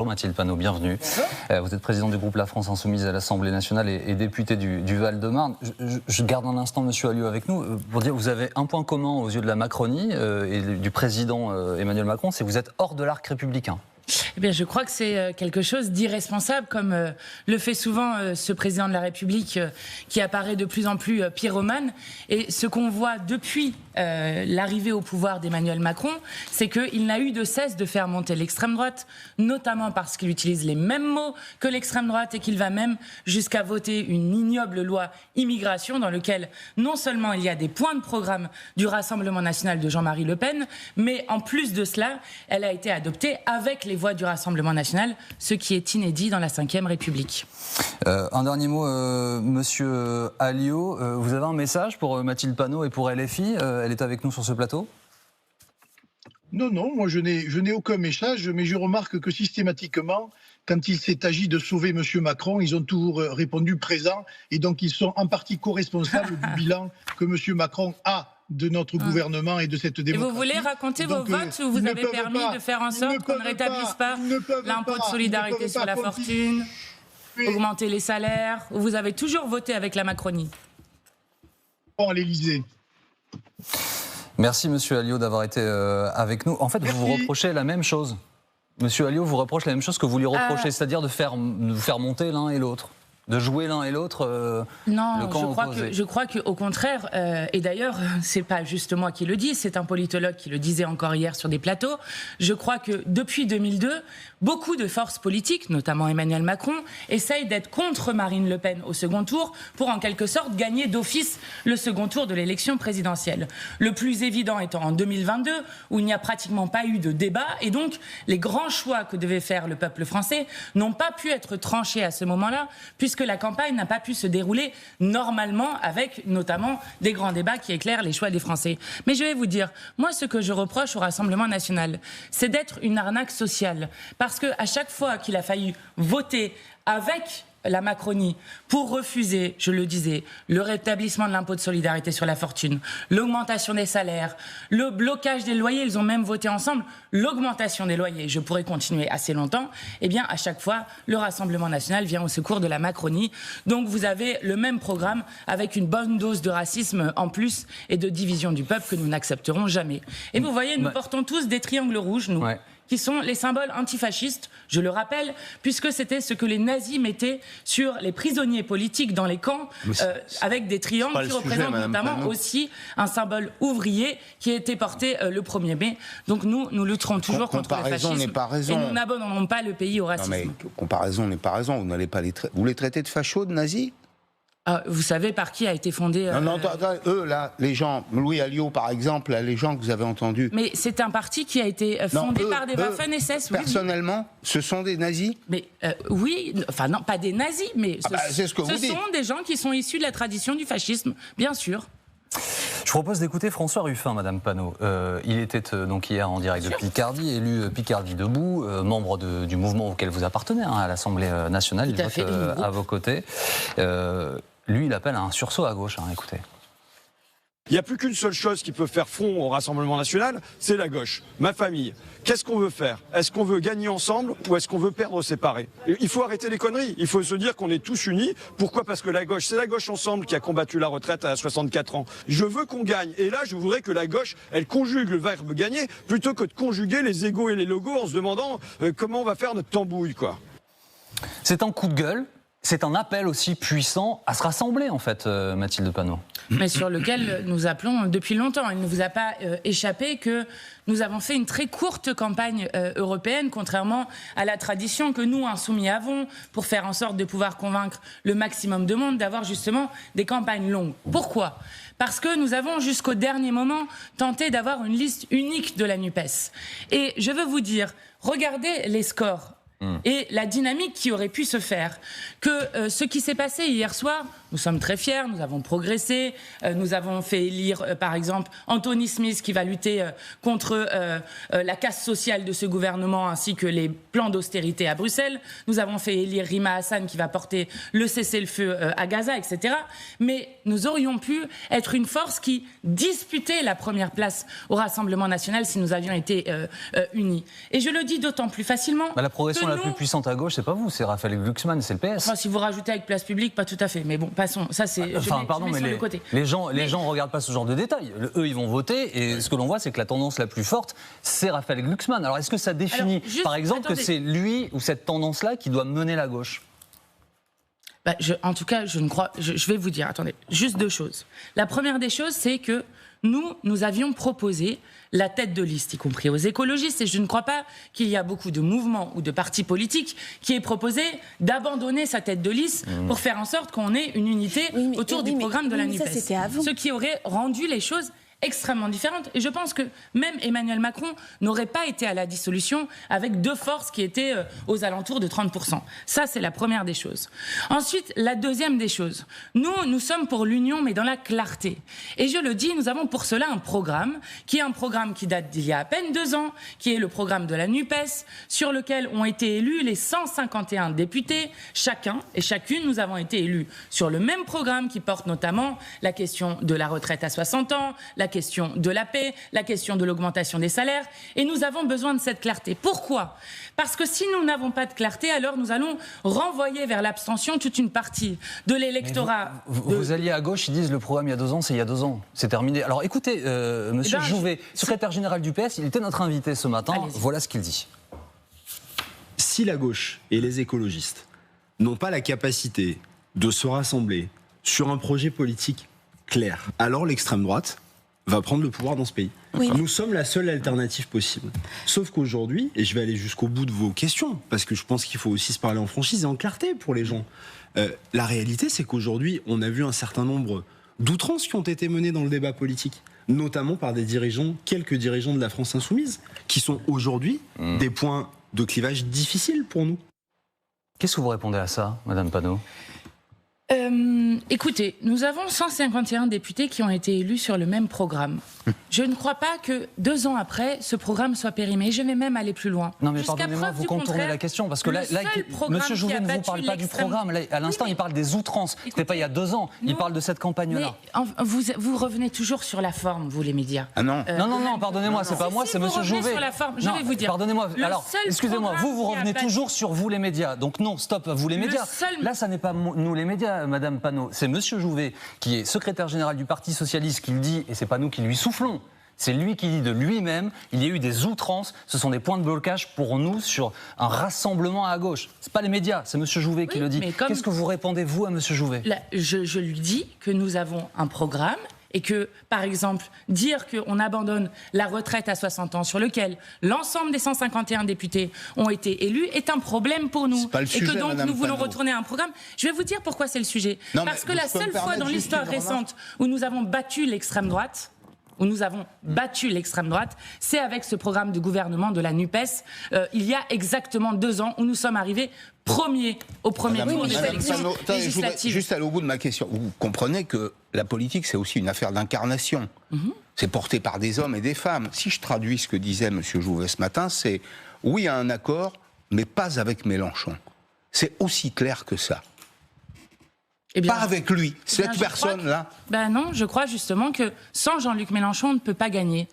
Mathilde Panot, bienvenue. Vous êtes président du groupe La France Insoumise à l'Assemblée nationale et député du Val-de-Marne. Je garde un instant monsieur Alliot avec nous pour dire que vous avez un point commun aux yeux de la Macronie et du président Emmanuel Macron, c'est que vous êtes hors de l'arc républicain. Eh bien, je crois que c'est quelque chose d'irresponsable, comme le fait souvent ce président de la République qui apparaît de plus en plus pyromane. Et ce qu'on voit depuis l'arrivée au pouvoir d'Emmanuel Macron, c'est qu'il n'a eu de cesse de faire monter l'extrême droite, notamment parce qu'il utilise les mêmes mots que l'extrême droite et qu'il va même jusqu'à voter une ignoble loi immigration dans laquelle non seulement il y a des points de programme du Rassemblement national de Jean-Marie Le Pen, mais en plus de cela, elle a été adoptée avec les voix du Rassemblement national, ce qui est inédit dans la Ve République. Un dernier mot, monsieur Alliot. Vous avez un message pour Mathilde Panot et pour LFI elle est avec nous sur ce plateau ? Non, moi je n'ai aucun message, mais je remarque que systématiquement, quand il s'est agi de sauver M. Macron, ils ont toujours répondu présent, et donc ils sont en partie co-responsables du bilan que M. Macron a de notre gouvernement et de cette démocratie. Et vous voulez raconter vos votes où vous avez permis de faire en sorte qu'on ne rétablisse pas l'impôt de solidarité sur la fortune, augmenter les salaires, où vous avez toujours voté avec la Macronie ? À l'Élysée. Merci Monsieur Alliot d'avoir été avec nous. En fait, vous vous reprochez la même chose. Monsieur Alliot vous reproche la même chose que vous lui reprochez, c'est-à-dire de faire monter l'un et l'autre. De jouer l'un et l'autre non, le camp opposé. Je crois qu'au contraire, et d'ailleurs, c'est pas juste moi qui le dis, c'est un politologue qui le disait encore hier sur des plateaux, je crois que depuis 2002, beaucoup de forces politiques, notamment Emmanuel Macron, essayent d'être contre Marine Le Pen au second tour pour en quelque sorte gagner d'office le second tour de l'élection présidentielle. Le plus évident étant en 2022, où il n'y a pratiquement pas eu de débat, et donc les grands choix que devait faire le peuple français n'ont pas pu être tranchés à ce moment-là, puisque la campagne n'a pas pu se dérouler normalement avec notamment des grands débats qui éclairent les choix des Français. Mais je vais vous dire, moi ce que je reproche au Rassemblement national, c'est d'être une arnaque sociale. Parce qu'à chaque fois qu'il a fallu voter avec la Macronie pour refuser, je le disais, le rétablissement de l'impôt de solidarité sur la fortune, l'augmentation des salaires, le blocage des loyers, ils ont même voté ensemble l'augmentation des loyers, je pourrais continuer assez longtemps, eh bien à chaque fois, le Rassemblement national vient au secours de la Macronie. Donc vous avez le même programme avec une bonne dose de racisme en plus et de division du peuple que nous n'accepterons jamais. Et vous voyez, nous portons tous des triangles rouges, nous. Ouais. Qui sont les symboles antifascistes, je le rappelle, puisque c'était ce que les nazis mettaient sur les prisonniers politiques dans les camps, avec des triangles qui représentent notamment aussi un symbole ouvrier qui a été porté le 1er mai. Donc nous lutterons toujours contre le fascisme et nous n'abandonnons pas le pays au racisme. Non mais comparaison n'est pas raison, vous n'allez pas vous les traitez de fachos, de nazis ? Vous savez par qui a été fondé... Non, eux, là, les gens, Louis Alliot, par exemple, là, les gens que vous avez entendus... Mais c'est un parti qui a été fondé par des Waffen-SS, oui. Personnellement, ce sont des nazis ? Mais oui, enfin non, pas des nazis, mais c'est ce que vous dites. Sont des gens qui sont issus de la tradition du fascisme, bien sûr. Je propose d'écouter François Ruffin, Madame Panot. Il était donc hier en direct de Picardie, élu Picardie Debout, membre du mouvement auquel vous appartenez, à l'Assemblée nationale, il vote à vos côtés. Lui, il appelle à un sursaut à gauche, écoutez. Il n'y a plus qu'une seule chose qui peut faire front au Rassemblement national, c'est la gauche, ma famille. Qu'est-ce qu'on veut faire ? Est-ce qu'on veut gagner ensemble ou est-ce qu'on veut perdre séparés ? Il faut arrêter les conneries, il faut se dire qu'on est tous unis. Pourquoi ? Parce que la gauche, c'est la gauche ensemble qui a combattu la retraite à 64 ans. Je veux qu'on gagne. Et là, je voudrais que la gauche, elle conjugue le verbe gagner plutôt que de conjuguer les égos et les logos en se demandant comment on va faire notre tambouille, quoi. C'est un coup de gueule. C'est un appel aussi puissant à se rassembler, en fait, Mathilde Panot. Mais sur lequel nous appelons depuis longtemps. Il ne vous a pas échappé que nous avons fait une très courte campagne européenne, contrairement à la tradition que nous, insoumis, avons, pour faire en sorte de pouvoir convaincre le maximum de monde d'avoir justement des campagnes longues. Pourquoi ? Parce que nous avons jusqu'au dernier moment tenté d'avoir une liste unique de la NUPES. Et je veux vous dire, regardez les scores et la dynamique qui aurait pu se faire, que ce qui s'est passé hier soir nous sommes très fiers, nous avons progressé, nous avons fait élire, par exemple, Anthony Smith qui va lutter contre la casse sociale de ce gouvernement ainsi que les plans d'austérité à Bruxelles. Nous avons fait élire Rima Hassan qui va porter le cessez-le-feu à Gaza, etc. Mais nous aurions pu être une force qui disputait la première place au Rassemblement national si nous avions été unis. Et je le dis d'autant plus facilement. La progression la plus puissante à gauche, c'est pas vous, c'est Raphaël Glucksmann, c'est le PS. Enfin, si vous rajoutez avec place publique, pas tout à fait. Mais bon, passons. Ça, c'est. Pardon, mais les gens regardent pas ce genre de détails. Eux, ils vont voter, et ce que l'on voit, c'est que la tendance la plus forte, c'est Raphaël Glucksmann. Alors, est-ce que ça définit, par exemple, que c'est lui ou cette tendance-là qui doit mener la gauche ? En tout cas, je ne crois. Je vais vous dire. Attendez, juste 2 choses. La première des choses, c'est que nous avions proposé la tête de liste, y compris aux écologistes, et je ne crois pas qu'il y a beaucoup de mouvements ou de partis politiques qui aient proposé d'abandonner sa tête de liste pour faire en sorte qu'on ait une unité autour du programme de la NUPES. Ce qui aurait rendu les choses extrêmement différentes. Et je pense que même Emmanuel Macron n'aurait pas été à la dissolution avec 2 forces qui étaient aux alentours de 30%. Ça, c'est la première des choses. Ensuite, la deuxième des choses. Nous sommes pour l'union, mais dans la clarté. Et je le dis, nous avons pour cela un programme qui date d'il y a à peine 2 ans, qui est le programme de la NUPES, sur lequel ont été élus les 151 députés. Chacun et chacune, nous avons été élus sur le même programme qui porte notamment la question de la retraite à 60 ans, la question de la paix, la question de l'augmentation des salaires, et nous avons besoin de cette clarté. Pourquoi ? Parce que si nous n'avons pas de clarté, alors nous allons renvoyer vers l'abstention toute une partie de l'électorat. Vos alliés à gauche, ils disent le programme il y a 2 ans, c'est il y a 2 ans, c'est terminé. Alors écoutez, Monsieur Jouvet, secrétaire général du PS, il était notre invité ce matin, voilà ce qu'il dit. Si la gauche et les écologistes n'ont pas la capacité de se rassembler sur un projet politique clair, alors l'extrême droite va prendre le pouvoir dans ce pays. Oui. Nous sommes la seule alternative possible. Sauf qu'aujourd'hui, et je vais aller jusqu'au bout de vos questions, parce que je pense qu'il faut aussi se parler en franchise et en clarté pour les gens. La réalité, c'est qu'aujourd'hui, on a vu un certain nombre d'outrances qui ont été menées dans le débat politique, notamment par quelques dirigeants de la France insoumise, qui sont aujourd'hui des points de clivage difficiles pour nous. Qu'est-ce que vous répondez à ça, Madame Panot ? Écoutez, nous avons 151 députés qui ont été élus sur le même programme. Je ne crois pas que 2 ans après, ce programme soit périmé. Je vais même aller plus loin. Non mais pardonnez-moi, vous contournez la question, parce que là Monsieur Jouvet ne vous parle pas du programme. Là, à l'instant, il parle des outrances. C'était pas il y a 2 ans. Il parle de cette campagne-là. Vous revenez toujours sur la forme, vous les médias. Ah non. Non, pardonnez-moi, c'est pas moi, c'est Monsieur Jouvet. Sur la forme, je vais vous dire. Pardonnez-moi. Alors, excusez-moi, vous revenez toujours sur vous les médias. Donc non, stop, vous les médias. Là, ça n'est pas nous les médias, Madame Panot. C'est Monsieur Jouvet, qui est secrétaire général du Parti socialiste, qui le dit, et c'est pas nous qui lui soufflons. C'est lui qui dit de lui-même, il y a eu des outrances, ce sont des points de blocage pour nous sur un rassemblement à gauche. C'est pas les médias, c'est Monsieur Jouvet qui le dit. Qu'est-ce que vous répondez, vous, à Monsieur Jouvet ? Je lui dis que nous avons un programme et que, par exemple, dire qu'on abandonne la retraite à 60 ans, sur lequel l'ensemble des 151 députés ont été élus, est un problème pour nous. C'est pas le sujet, et que donc Madame nous voulons Panot. retourner à un programme. Je vais vous dire pourquoi c'est le sujet. Parce que la seule fois dans l'histoire récente où nous avons battu l'extrême droite, c'est avec ce programme de gouvernement de la NUPES, il y a exactement 2 ans, où nous sommes arrivés au premier tour des élections législatives. Juste aller au bout de ma question. Vous comprenez que la politique, c'est aussi une affaire d'incarnation. C'est porté par des hommes et des femmes. Si je traduis ce que disait M. Jouvet ce matin, c'est oui à un accord, mais pas avec Mélenchon. C'est aussi clair que ça. Pas avec lui, cette personne-là. Non, je crois justement que sans Jean-Luc Mélenchon, on ne peut pas gagner.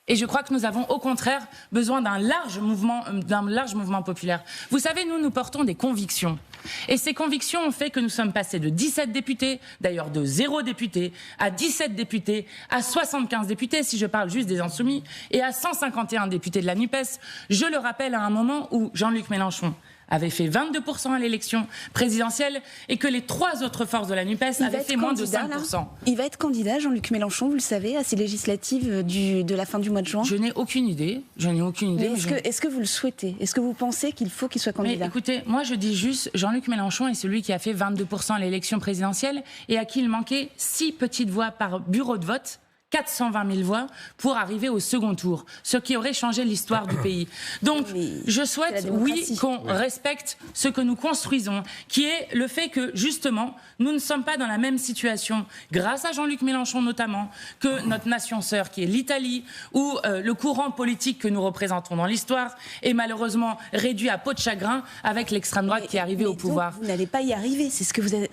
Et je crois que nous avons au contraire besoin d'un large mouvement populaire. Vous savez, nous portons des convictions. Et ces convictions ont fait que nous sommes passés de 17 députés, d'ailleurs de 0 député, à 17 députés, à 75 députés, si je parle juste des Insoumis, et à 151 députés de la NUPES. Je le rappelle, à un moment où Jean-Luc Mélenchon avait fait 22% à l'élection présidentielle et que les 3 autres forces de la NUPES avaient fait moins de 5%. Il va être candidat, Jean-Luc Mélenchon, vous le savez, à ces législatives de la fin du mois de juin. Je n'ai aucune idée. Est-ce que vous le souhaitez ? Est-ce que vous pensez qu'il faut qu'il soit candidat ? Écoutez, moi je dis juste, Jean-Luc Mélenchon est celui qui a fait 22% à l'élection présidentielle et à qui il manquait 6 petites voix par bureau de vote, 420 000 voix pour arriver au second tour, ce qui aurait changé l'histoire du pays. Donc, je souhaite, oui, qu'on respecte ce que nous construisons, qui est le fait que, justement, nous ne sommes pas dans la même situation, grâce à Jean-Luc Mélenchon notamment, que notre nation sœur, qui est l'Italie, où le courant politique que nous représentons dans l'histoire est malheureusement réduit à peau de chagrin avec l'extrême droite qui est arrivée au pouvoir. Vous n'allez pas y arriver, c'est ce que vous avez...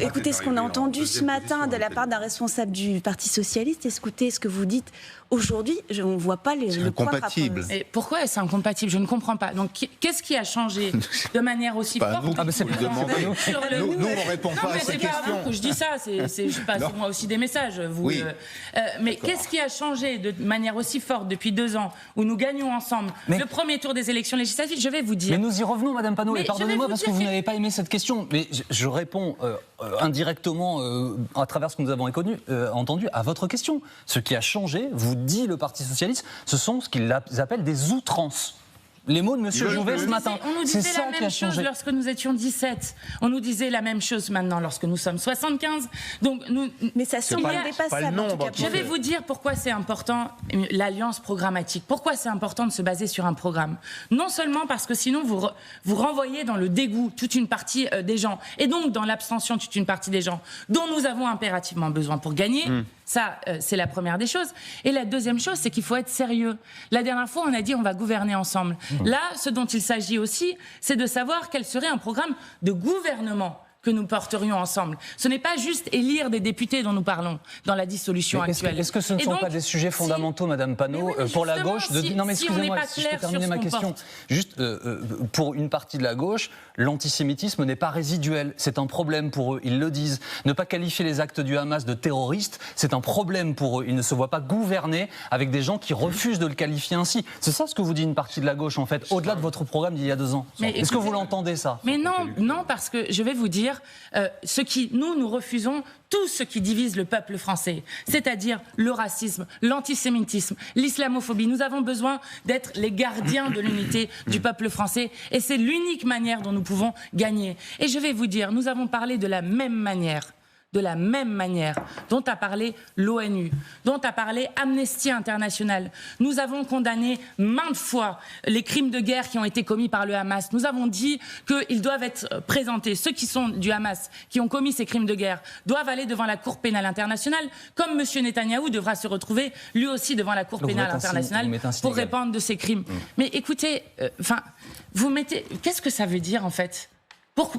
Écoutez ce qu'on a entendu ce matin de la part d'un responsable du Parti socialiste, écoutez ce que vous dites aujourd'hui, on ne voit pas le point incompatible. Et pourquoi est-ce incompatible? Je ne comprends pas. Donc, qu'est-ce qui a changé de manière aussi forte? Nous, on répond pas à ces questions. C'est pas à vous que je dis ça, je passe moi aussi des messages. Mais qu'est-ce qui a changé de manière aussi forte depuis 2 ans, où nous gagnons ensemble le premier tour des élections législatives? Je vais vous dire. Mais nous y revenons, Madame Panot, et pardonnez-moi parce que vous n'avez pas aimé cette question, mais je réponds indirectement à travers ce que nous avons entendu à votre question. Ce qui a changé, vous dit le Parti socialiste, ce sont ce qu'ils appellent des outrances. Les mots de M. Jouvet ce matin. On nous disait la même chose lorsque nous étions 17. On nous disait la même chose maintenant lorsque nous sommes 75. Donc mais ça semble indépassable. Je vais vous dire pourquoi c'est important, l'alliance programmatique. Pourquoi c'est important de se baser sur un programme. Non seulement parce que sinon vous renvoyez dans le dégoût toute une partie des gens, et donc dans l'abstention toute une partie des gens, dont nous avons impérativement besoin pour gagner. Ça, c'est la première des choses. Et la deuxième chose, c'est qu'il faut être sérieux. La dernière fois, on a dit on va gouverner ensemble. Là, ce dont il s'agit aussi, c'est de savoir quel serait un programme de gouvernement que nous porterions ensemble. Ce n'est pas juste élire des députés dont nous parlons dans la dissolution actuelle. Est-ce que ce ne sont pas des sujets fondamentaux, Madame Panot, pour la gauche Non, mais excusez-moi, si je peux terminer ma question. Juste, pour une partie de la gauche, l'antisémitisme n'est pas résiduel. C'est un problème pour eux, ils le disent. Ne pas qualifier les actes du Hamas de terroristes, c'est un problème pour eux. Ils ne se voient pas gouverner avec des gens qui refusent de le qualifier ainsi. C'est ça ce que vous dit une partie de la gauche, en fait, au-delà de votre programme d'il y a 2 ans. Est-ce que vous l'entendez, ça? Mais non, parce que je vais vous dire, nous refusons tout ce qui divise le peuple français, c'est-à-dire le racisme, l'antisémitisme, l'islamophobie. Nous avons besoin d'être les gardiens de l'unité du peuple français, et c'est l'unique manière dont nous pouvons gagner. Et je vais vous dire, nous avons parlé de la même manière dont a parlé l'ONU, dont a parlé Amnesty International. Nous avons condamné maintes fois les crimes de guerre qui ont été commis par le Hamas. Nous avons dit qu'ils doivent être présentés. Ceux qui sont du Hamas, qui ont commis ces crimes de guerre, doivent aller devant la Cour pénale internationale, comme M. Netanyahou devra se retrouver lui aussi devant la Cour pénale internationale pour répondre de ces crimes. Mais écoutez, qu'est-ce que ça veut dire en fait ?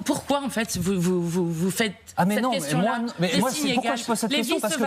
Pourquoi en fait vous faites cette question-là? Mais moi, pourquoi je pose cette question? Parce que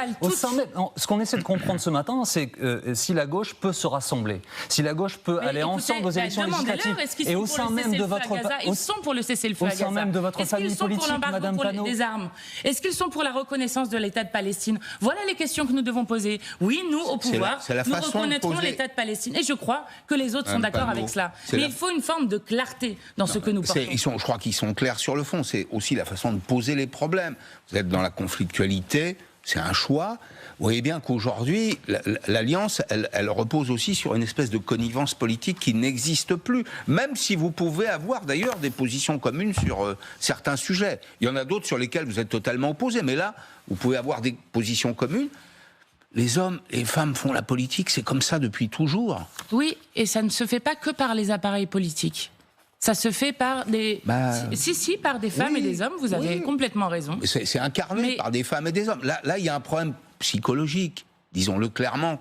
ce qu'on essaie de comprendre ce matin, c'est que si la gauche peut se rassembler, si la gauche peut aller ensemble aux élections législatives, et au sein même de votre ils sont pour le cessez-le-feu à Gaza. Au sein même de votre famille politique, Madame Panot. Des armes. Est-ce qu'ils sont pour la reconnaissance de l'État de Palestine? Voilà les questions que nous devons poser. Oui, nous au pouvoir, nous reconnaîtrons l'État de Palestine, et je crois que les autres sont d'accord avec cela. Mais il faut une forme de clarté dans ce que nous portons. Je crois qu'ils sont clairs sur le fond, c'est aussi la façon de poser les problèmes. Vous êtes dans la conflictualité, c'est un choix. Vous voyez bien qu'aujourd'hui, l'alliance, elle repose aussi sur une espèce de connivence politique qui n'existe plus, même si vous pouvez avoir d'ailleurs des positions communes sur certains sujets. Il y en a d'autres sur lesquels vous êtes totalement opposés, mais là, vous pouvez avoir des positions communes. Les hommes et les femmes font la politique, c'est comme ça depuis toujours. Oui, et ça ne se fait pas que par les appareils politiques. Ça se fait par des... par des femmes et des hommes, vous avez complètement raison. C'est incarné par des femmes et des hommes. Là, il y a un problème psychologique. Disons-le clairement.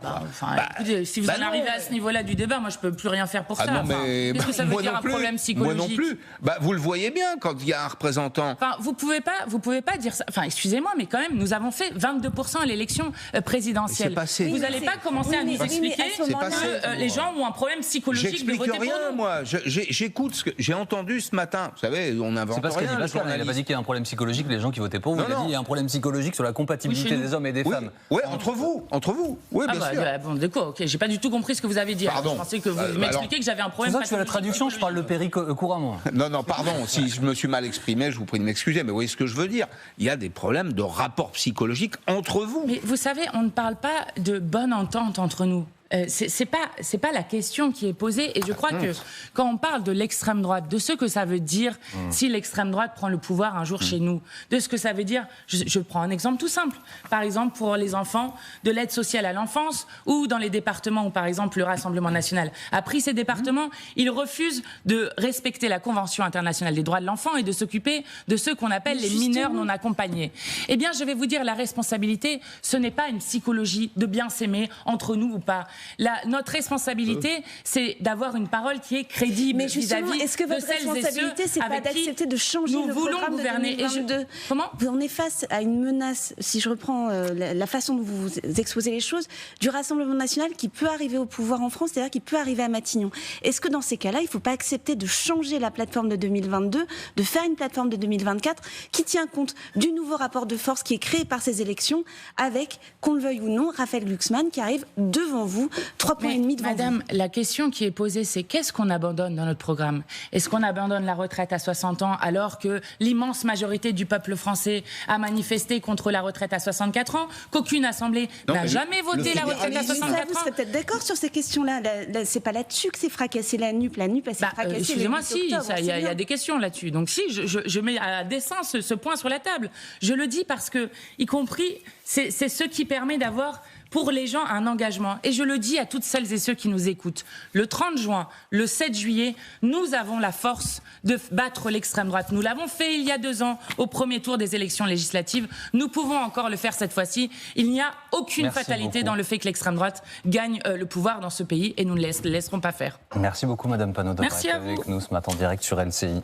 Écoutez, si vous en arrivez à ce niveau-là du débat, moi je ne peux plus rien faire pour ça. Qu'est-ce que ça veut dire un problème psychologique? Moi non plus. Vous le voyez bien quand il y a un représentant. Vous pouvez pas dire ça. Excusez-moi, mais quand même, nous avons fait 22% à l'élection présidentielle. Vous n'allez pas commencer à nous expliquer que les gens ont un problème psychologique de voter pour nous. J'explique rien, moi. J'écoute ce que j'ai entendu ce matin. Vous savez, on invente rien. Il n'a pas dit qu'il y a un problème psychologique les gens qui votaient pour vous. Il a dit qu'il y a un problème psychologique sur la compatibilité des hommes et des femmes. Oui, entre vous. Oui, bien sûr. D'accord, ok. J'ai pas du tout compris ce que vous avez dit. Pardon. Je pensais que vous m'expliquiez que j'avais un problème. C'est ça que je fais la traduction, je parle le péri couramment. Non, pardon. Si je me suis mal exprimé, je vous prie de m'excuser. Mais vous voyez ce que je veux dire. Il y a des problèmes de rapport psychologique entre vous. Mais vous savez, on ne parle pas de bonne entente entre nous. c'est pas la question qui est posée. Et je crois que quand on parle de l'extrême droite, de ce que ça veut dire si l'extrême droite prend le pouvoir un jour chez nous, de ce que ça veut dire, je prends un exemple tout simple. Par exemple, pour les enfants de l'aide sociale à l'enfance ou dans les départements où, par exemple, le Rassemblement national a pris ces départements, ils refusent de respecter la Convention internationale des droits de l'enfant et de s'occuper de ceux qu'on appelle les mineurs non accompagnés. Eh bien, je vais vous dire, la responsabilité, ce n'est pas une psychologie de bien s'aimer entre nous ou pas. Notre responsabilité, c'est d'avoir une parole qui est crédible vis-à-vis est-ce que de votre celles et ceux responsabilité, c'est pas d'accepter de changer nous le voulons programme gouverner. de 2022 Comment ? On est face à une menace, si je reprends la façon dont vous exposez les choses, du Rassemblement national qui peut arriver au pouvoir en France, c'est-à-dire qui peut arriver à Matignon. Est-ce que dans ces cas-là, il ne faut pas accepter de changer la plateforme de 2022, de faire une plateforme de 2024 qui tient compte du nouveau rapport de force qui est créé par ces élections avec, qu'on le veuille ou non, Raphaël Glucksmann qui arrive devant vous, 3,5 points devant vous. Madame, la question qui est posée, c'est qu'est-ce qu'on abandonne dans notre programme ? Est-ce qu'on abandonne la retraite à 60 ans alors que l'immense majorité du peuple français a manifesté contre la retraite à 64 ans, qu'aucune assemblée n'a jamais voté la retraite à 64 ans ? Vous serez peut-être d'accord sur ces questions-là. C'est pas là-dessus que c'est fracassé la NUP. La NUP, elle s'est fracassée. Excusez-moi, si, il y a des questions là-dessus. Donc si, je mets à dessein ce point sur la table. Je le dis parce que, y compris, c'est ce qui permet d'avoir pour les gens un engagement. Et je le dis à toutes celles et ceux qui nous écoutent. Le 30 juin, le 7 juillet, nous avons la force de battre l'extrême droite. Nous l'avons fait il y a 2 ans au premier tour des élections législatives. Nous pouvons encore le faire cette fois-ci. Il n'y a aucune fatalité dans le fait que l'extrême droite gagne le pouvoir dans ce pays et nous ne le laisserons pas faire. Merci beaucoup Madame Panot d'avoir été avec nous ce matin en direct sur LCI.